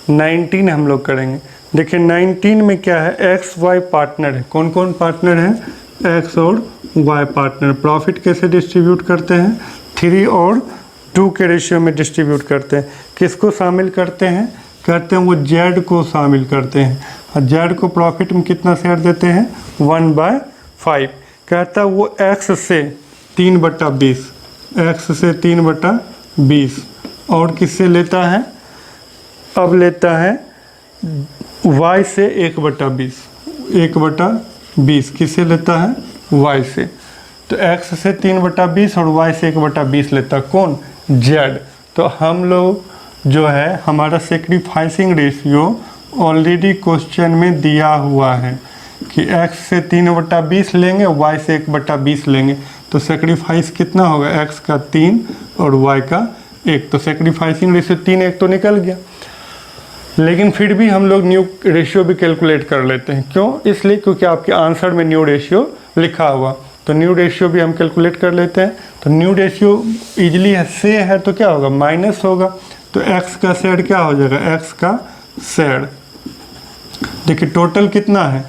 19 हम लोग करेंगे। देखिए 19 में क्या है, एक्स वाई पार्टनर है। कौन कौन पार्टनर है, एक्स और वाई पार्टनर। प्रॉफिट कैसे डिस्ट्रीब्यूट करते हैं, 3 और 2 के रेशियो में डिस्ट्रीब्यूट करते हैं। किसको शामिल करते हैं, कहते हैं वो जेड को शामिल करते हैं। और जेड को प्रॉफिट में कितना शेयर देते हैं, 1/5। कहता है वो एक्स से 3/20, एक्स से 3/20 और किससे लेता है, अब लेता है y से 1/20, 1/20 किससे लेता है, y से। तो x से 3/20 और y से 1/20 लेता कौन, z। तो हम लोग जो है हमारा सेक्रीफाइसिंग रेशियो ऑलरेडी क्वेश्चन में दिया हुआ है कि x से 3/20 लेंगे, y से 1/20 लेंगे। तो सेक्रीफाइस कितना होगा, x का 3 और y का 1। तो सेक्रीफाइसिंग रेशियो 3 1 तो निकल गया। लेकिन फिर भी हम लोग न्यू रेशियो भी कैलकुलेट कर लेते हैं। क्यों, इसलिए क्योंकि आपके आंसर में न्यू रेशियो लिखा हुआ। तो न्यू रेशियो भी हम कैलकुलेट कर लेते हैं। तो न्यू रेशियो इजली है, से है तो क्या होगा, माइनस होगा। तो x का शेयर क्या हो जाएगा, x का शेयर। देखिए टोटल कितना है,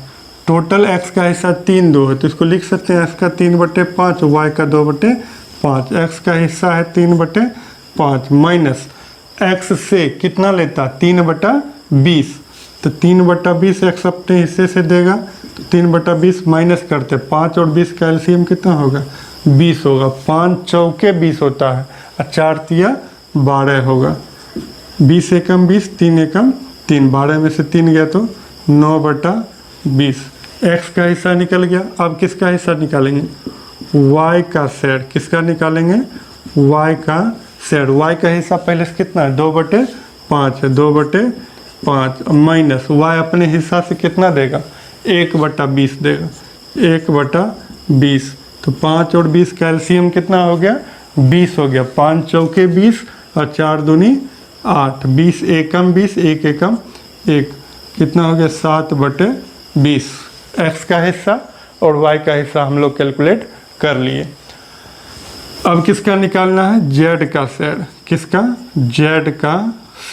टोटल x का हिस्सा 3/2 है, तो इसको लिख सकते हैं x का 3/5, y का 2/5। x का हिस्सा है 3/5 माइनस x से कितना लेता, 3/20। तो 3/20 x अपने हिस्से से देगा। तो 3/20 माइनस करते, 5 और 20 का एलसीएम कितना होगा, 20 होगा। 5 चौके 20 होता है और 4 तिया 12 होगा। 20 एकम 20, 3 एकम 3, 12 में से 3 गया तो 9/20। x का हिस्सा निकल गया। अब किसका हिस्सा निकालेंगे, y का शेयर। किसका निकालेंगे, y का शेयर। y का हिस्सा पहले से कितना है, 2/5 है, 2/5 माइनस y अपने हिस्सा से कितना देगा, 1/20 देगा, 1/20। तो 5 और 20 का एलसीएम कितना हो गया, 20 हो गया। 5 चौके 20 और 4 दूनी 8, 20 एकम 20, 1 एकम 1, कितना हो गया, 7/20। x का हिस्सा और y का हिस्सा हम लोग कैलकुलेट कर लिए। अब किसका निकालना है, z का शेयर। किसका, z का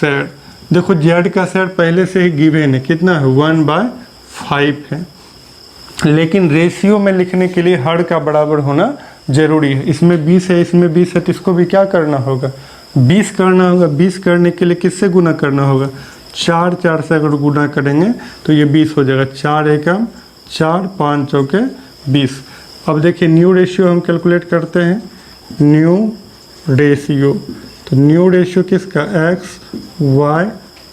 शेयर। देखो z का शेयर पहले से ही गिवन है, कितना है, 1/5 है। लेकिन रेशियो में लिखने के लिए हर का बराबर होना जरूरी है। इसमें 20 है, इसमें 20 है, तो इसको भी क्या करना होगा, 20 करना होगा। 20 करने के लिए किससे गुना करना होगा, 4 से अगर गुना करेंगे तो ये 20 हो जाएगा। 4 एकम 4, 5 चौके 20। अब देखिए न्यू रेशियो हम कैलकुलेट करते हैं, न्यू रेशियो। तो न्यू रेशियो किसका, x, y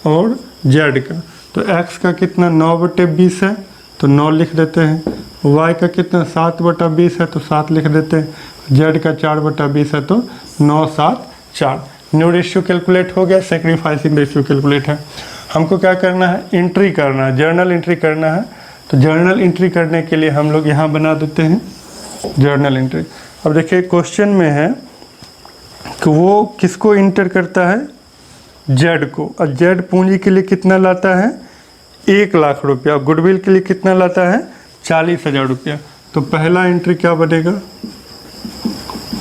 और z का। तो x का कितना 9/20 है, तो 9 लिख देते हैं। y का कितना 7/20 है, तो 7 लिख देते हैं। z का 4/20 है, तो 9, 7, 4। न्यू रेशियो कैलकुलेट हो गया। सेक्रीफाइसिंग रेशियो कैलकुलेट है। हमको क्या करना है, एंट्री करना है, जर्नल एंट्री करना है। तो जर्नल एंट्री करने के लिए हम लोग यहाँ बना देते हैं जर्नल एंट्री। अब देखिए क्वेश्चन में है कि वो किसको इंटर करता है, जेड को। और जेड पूंजी के लिए कितना लाता है, 1 लाख रुपया। गुडविल के लिए कितना लाता है, 40,000 रुपया। तो पहला एंट्री क्या बनेगा,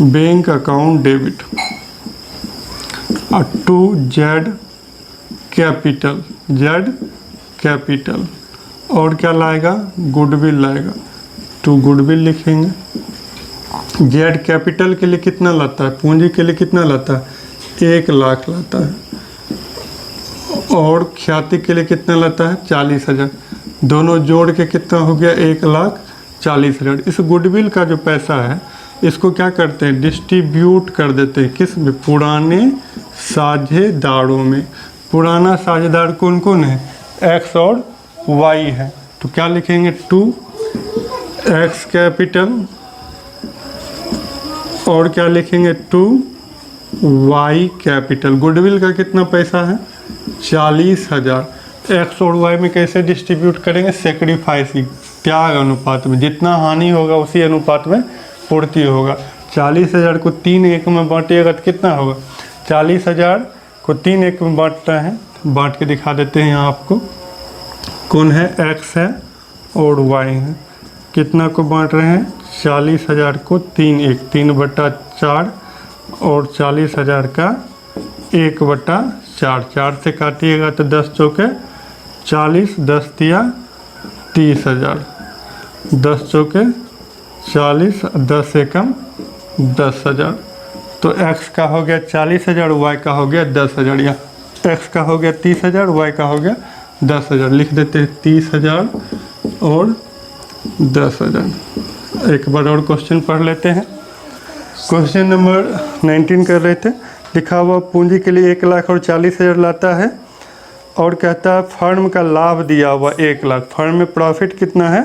बैंक अकाउंट डेबिट और to Z capital, Z capital. और क्या लाएगा, गुडविल लाएगा, टू गुडविल लिखेंगे। जेड कैपिटल के लिए कितना लाता है, पूंजी के लिए कितना लाता है, 1 लाख लाता है। और ख्याति के लिए कितना लाता है, 40,000। दोनों जोड़ के कितना हो गया, 1,40,000। इस गुडविल का जो पैसा है इसको क्या करते हैं, डिस्ट्रीब्यूट कर देते हैं। किस में, पुराने साझेदारों में। पुराना साझेदार कौन कौन है, एक्स और वाई है। तो क्या लिखेंगे, टू एक्स कैपिटल और क्या लिखेंगे, टू वाई कैपिटल। गुडविल का कितना पैसा है, 40,000। एक्स और वाई में कैसे डिस्ट्रीब्यूट करेंगे, सेक्रीफाइसिंग, त्याग अनुपात में। जितना हानि होगा उसी अनुपात में पूर्ति होगा। 40,000 को 3 1 में बांटिएगा तो कितना होगा, 40,000 को 3 1 में बांटता है। बांट के दिखा देते हैं यहाँ आपको, कौन है, एक्स है और वाई है। कितना को बांट रहे हैं, 40,000 को 3 1, 3/4 और 40,000 का 1/4। 4, 4 से काटिएगा तो 10 चौके 40, 10 दिया 30,000, 10 चौके 40, 10 एकम 10,000। तो x का हो गया 40,000, y का हो गया 10,000। या x का हो गया 30,000, y का हो गया 10,000। लिख देते हैं 30,000 और 10,000। एक बार और क्वेश्चन पढ़ लेते हैं। क्वेश्चन नंबर 19 कर रहे थे। लिखा हुआ पूंजी के लिए 1,00,000 और 40,000 लाता है और कहता है फर्म का लाभ दिया हुआ 1,00,000। फर्म में प्रॉफिट कितना है?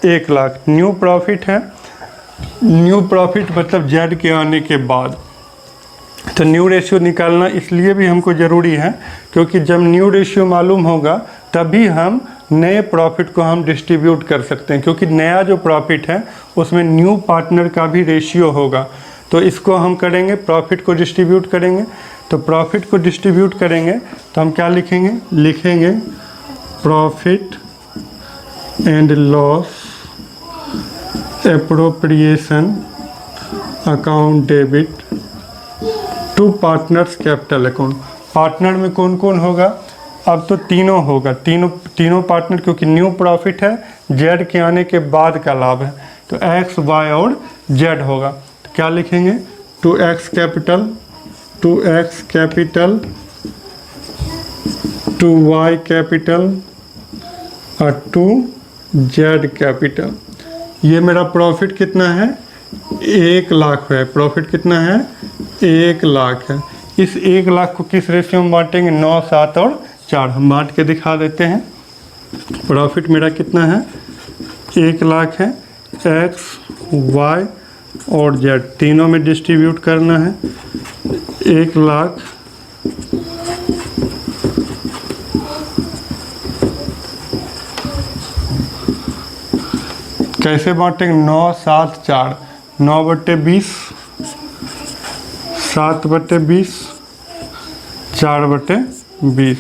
1,00,000। न्यू प्रॉफिट है। न्यू प्रॉफिट मतलब जेड के आने के बाद। तो न्यू रेशियो निकालना इसलिए भी हमको ज़रूरी है क्योंकि जब न्यू रेशियो मालूम होगा तभी हम नए प्रॉफिट को हम डिस्ट्रीब्यूट कर सकते हैं, क्योंकि नया जो प्रॉफिट है उसमें न्यू पार्टनर का भी रेशियो होगा। तो इसको हम करेंगे, प्रॉफिट को डिस्ट्रीब्यूट करेंगे। तो प्रॉफिट को डिस्ट्रीब्यूट करेंगे तो हम क्या लिखेंगे? लिखेंगे profit and loss appropriation account debit to partners capital account. Partner में कौन कौन होगा? अब तो तीनों होगा, तीनों पार्टनर, क्योंकि न्यू प्रॉफिट है, जेड के आने के बाद का लाभ है। तो एक्स, वाई और जेड होगा। तो क्या लिखेंगे? To X capital, to X capital, to Y capital और टू जेड कैपिटल। ये मेरा प्रॉफिट कितना है? 1,00,000 है। प्रॉफिट कितना है? 1,00,000 है। इस 1,00,000 को किस रेशियो में बांटेंगे? 9, 7 और 4। हम बांट के दिखा देते हैं। प्रॉफिट मेरा कितना है? 1,00,000 है। एक्स, वाई और जेड तीनों में डिस्ट्रीब्यूट करना है। 1,00,000 कैसे बांटेंगे? 9, 7, 4। 9/20, 7/20, 4/20।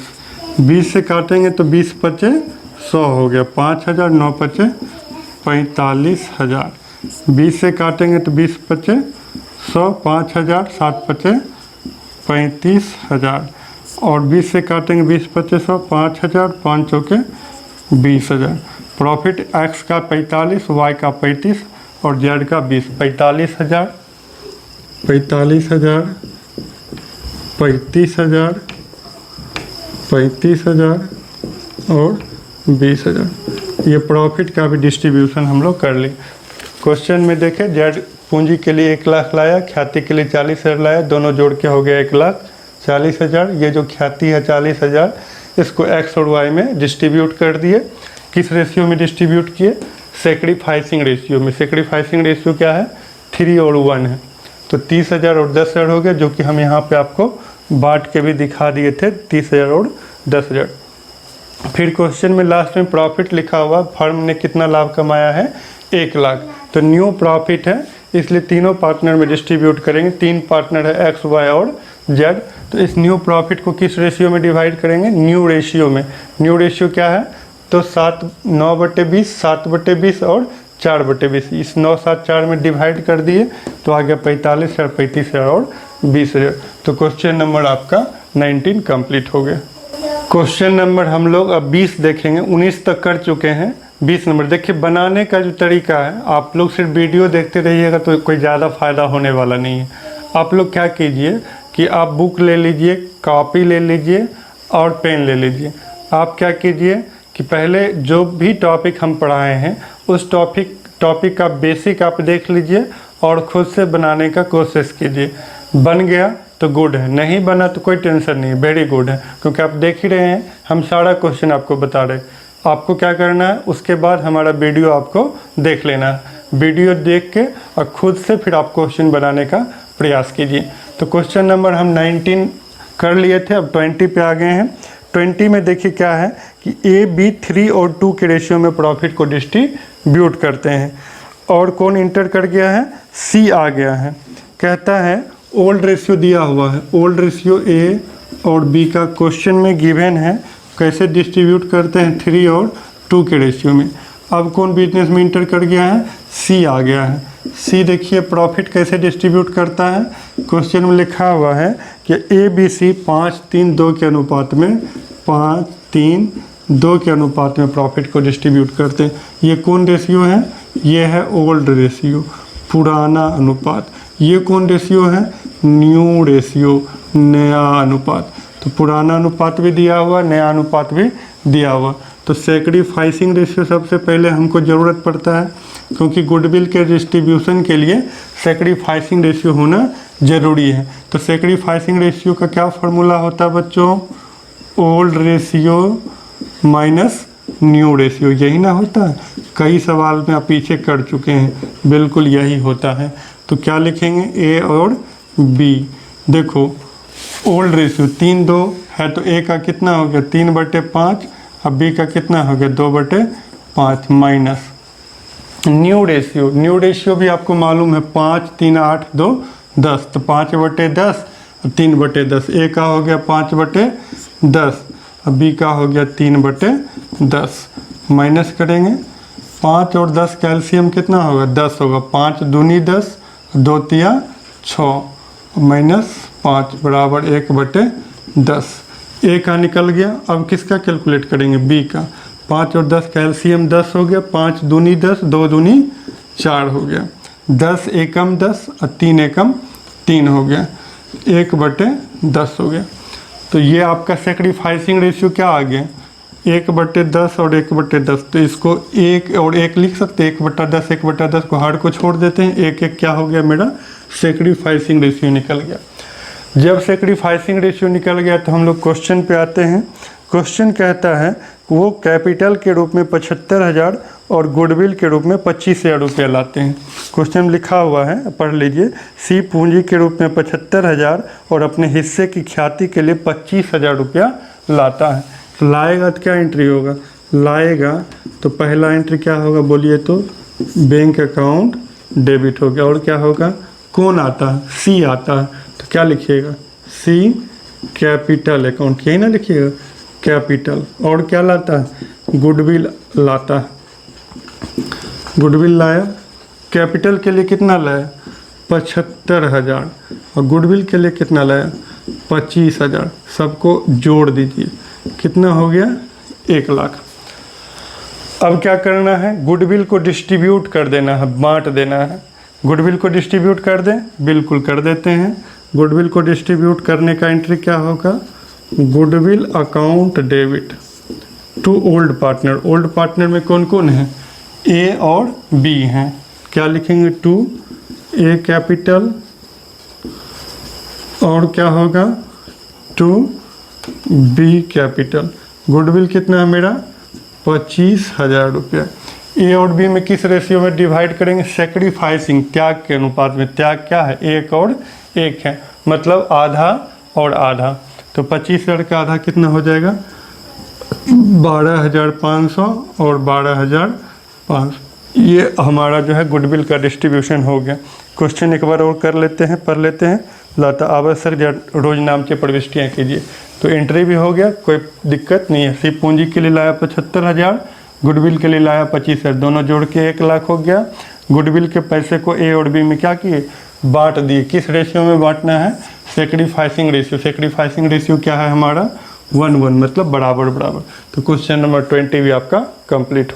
20 से काटेंगे तो 20 पचे 100 हो गया, 5,000। 9 पचे 45,000। 20 से काटेंगे तो 20 पचे 100, 5,000। 7 पचे 35,000 और 20 से काटेंगे 20 पचे 100, 5,000। 5 चौके 20,000। प्रॉफिट एक्स का 45, वाई का 35 और जेड का 20। 45,000, 35,000, 35,000, 35,000 और 20,000। ये प्रॉफिट का भी डिस्ट्रीब्यूशन हम लोग कर ली। क्वेश्चन में देखें, जेड पूंजी के लिए 1,00,000 लाया, ख्याति के लिए 40,000 लाया, दोनों जोड़ के हो गया 1,40,000। ये जो ख्याति है 40,000, इसको एक्स और वाई में डिस्ट्रीब्यूट कर दिए। किस रेशियो में डिस्ट्रीब्यूट किए? सेक्रीफाइसिंग रेशियो में। सेक्रीफाइसिंग रेशियो क्या है? 3 और 1 है। तो 30,000 और 10,000 हो गया, जो कि हम यहाँ पे आपको बांट के भी दिखा दिए थे, 30,000 और 10,000। फिर क्वेश्चन में लास्ट में प्रॉफिट लिखा हुआ, फर्म ने कितना लाभ कमाया है? 1,00,000। तो न्यू प्रॉफिट है, इसलिए तीनों पार्टनर में डिस्ट्रीब्यूट करेंगे। 3 पार्टनर है, एक्स, वाई और जेड। तो इस न्यू प्रॉफिट को किस रेशियो में डिवाइड करेंगे? न्यू रेशियो में। न्यू रेशियो क्या है? तो 9/20, 7/20 और 4/20। इस 9, 7, 4 में डिवाइड कर दिए तो आ गया 45,000, 35,000 और 20,000। तो क्वेश्चन नंबर आपका 19 कंप्लीट हो गया। क्वेश्चन नंबर हम लोग अब 20 देखेंगे। 19 तक कर चुके हैं। 20 नंबर देखिए, बनाने का जो तरीका है, आप लोग सिर्फ वीडियो देखते रहिएगा तो कोई ज़्यादा फ़ायदा होने वाला नहीं है। आप लोग क्या कीजिए कि आप बुक ले लीजिए, कॉपी ले लीजिए और पेन ले लीजिए। आप क्या कीजिए कि पहले जो भी टॉपिक हम पढ़ाए हैं उस टॉपिक का बेसिक आप देख लीजिए और खुद से बनाने का कोशिश कीजिए। बन गया तो गुड है, नहीं बना तो कोई टेंशन नहीं, वेरी गुड है, क्योंकि आप देख ही रहे हैं हम सारा क्वेश्चन आपको बता रहे। आपको क्या करना है, उसके बाद हमारा वीडियो आपको देख लेना है। वीडियो देख के और खुद से फिर आप क्वेश्चन बनाने का प्रयास कीजिए। तो क्वेश्चन नंबर हम 19 कर लिए थे, अब 20 पे आ गए हैं। 20 में देखिए क्या है कि ए, बी 3 और 2 के रेशियो में प्रॉफिट को डिस्ट्रीब्यूट करते हैं। और कौन इंटर कर गया है? सी आ गया है। कहता है ओल्ड रेशियो दिया हुआ है, ओल्ड रेशियो ए और बी का क्वेश्चन में गिवन है। कैसे डिस्ट्रीब्यूट करते हैं? 3 और 2 के रेशियो में। अब कौन बिजनेस में इंटर कर गया है? सी आ गया है। सी देखिए प्रॉफिट कैसे डिस्ट्रीब्यूट करता है, क्वेश्चन में लिखा हुआ है कि ABC 5-3-2 के अनुपात में 5-3-2 के अनुपात में प्रॉफिट को डिस्ट्रीब्यूट करते हैं। ये कौन रेशियो है, ये है ओल्ड रेशियो, पुराना अनुपात। ये कौन रेशियो है, न्यू रेशियो, नया अनुपात। तो पुराना अनुपात भी दिया हुआ, नया अनुपात भी दिया हुआ। तो सैक्रिफाइसिंग रेशियो सबसे पहले हमको ज़रूरत पड़ता है, क्योंकि गुडविल के डिस्ट्रीब्यूशन के लिए सैक्रिफाइसिंग रेशियो होना ज़रूरी है। तो सैक्रिफाइसिंग रेशियो का क्या फार्मूला होता है बच्चों, old ratio minus new ratio, यही ना होता है। कई सवाल में आप पीछे कर चुके हैं, बिल्कुल यही होता है। तो क्या लिखेंगे, ए और बी। देखो ओल्ड रेशियो 3-2 है, तो ए का कितना हो गया 3/5, अब बी का कितना हो गया 2/5 minus new ratio. New ratio भी आपको मालूम है 5, 3, 8, 2, 10, तो 5/10 और 3/10। ए का हो गया 5/10, अब बी का हो गया 3/10। माइनस करेंगे 5 और 10 का एलसीएम कितना होगा 10 होगा, 5 दूनी 10, 2 तिया 6 माइनस 5 बराबर 1/10। ए का निकल गया। अब किसका कैलकुलेट करेंगे, बी का। 5 और 10 का एलसीएम 10 हो गया, 5 दूनी 10, 2 दूनी 4 हो गया, 10 एकम 10 और 3 एकम 3 हो गया, 1/10 हो गया। तो ये आपका सैक्रिफाइसिंग रेशियो क्या आ गया, 1/10 और 1/10। तो इसको 1 और 1 लिख सकते हैं, 1/10, 1/10 को हर को छोड़ देते हैं, 1 क्या हो गया मेरा सैक्रिफाइसिंग रेशियो निकल गया। जब सैक्रिफाइसिंग रेशियो निकल गया तो हम लोग क्वेश्चन पे आते हैं। क्वेश्चन कहता है वो कैपिटल के रूप में 75,000 और गुडविल के रूप में 25,000 रुपया लाते हैं। क्वेश्चन लिखा हुआ है, पढ़ लीजिए। सी पूंजी के रूप में 75,000 और अपने हिस्से की ख्याति के लिए 25,000 रुपया लाता है। तो लाएगा तो क्या एंट्री होगा, लाएगा तो पहला एंट्री क्या होगा बोलिए तो, बैंक अकाउंट डेबिट हो गया। और क्या होगा, कौन आता है, सी आता है। तो क्या लिखिएगा, सी कैपिटल अकाउंट, यही ना लिखिएगा कैपिटल। और क्या लाता है, गुडविल लाता है। गुडविल लाया, कैपिटल के लिए कितना लाया 75,000 और गुडविल के लिए कितना लाया 25,000। सबको जोड़ दीजिए, कितना हो गया 1 लाख। अब क्या करना है, गुडविल को डिस्ट्रीब्यूट कर देना है, बांट देना है। गुडविल को डिस्ट्रीब्यूट कर दें, बिल्कुल कर देते हैं। गुडविल को डिस्ट्रीब्यूट करने का एंट्री क्या होगा, goodwill account debit to old partner. Old partner में कौन कौन है, ए और बी हैं। क्या लिखेंगे, टू ए कैपिटल और क्या होगा टू बी कैपिटल। गुडविल कितना है मेरा 25,000 रुपया। ए और बी में किस रेशियो में डिवाइड करेंगे, सैक्रिफाइसिंग, त्याग के अनुपात में। त्याग क्या है, 1 और 1 है, मतलब आधा और आधा। तो 25,000 का आधा कितना हो जाएगा 12,500 और 12,500। ये हमारा जो है गुडविल का डिस्ट्रीब्यूशन हो गया। क्वेश्चन एक बार और कर लेते हैं, पढ़ लेते हैं। लाता आवश्यक रोज नाम की प्रविष्टियाँ कीजिए। तो एंट्री भी हो गया, कोई दिक्कत नहीं है। सिर्फ पूंजी के लिए लाया 75,000, गुडविल के लिए लाया 25,000, दोनों जोड़ के 1 लाख हो गया। गुडविल के पैसे को ए और बी में क्या किए, बांट दिए। किस रेशियो में बांटना है, सैक्रिफाइसिंग रेशियो। सैक्रिफाइसिंग रेशियो क्या है हमारा 1:1, मतलब बराबर बराबर। तो क्वेश्चन नंबर 20 भी आपका कंप्लीट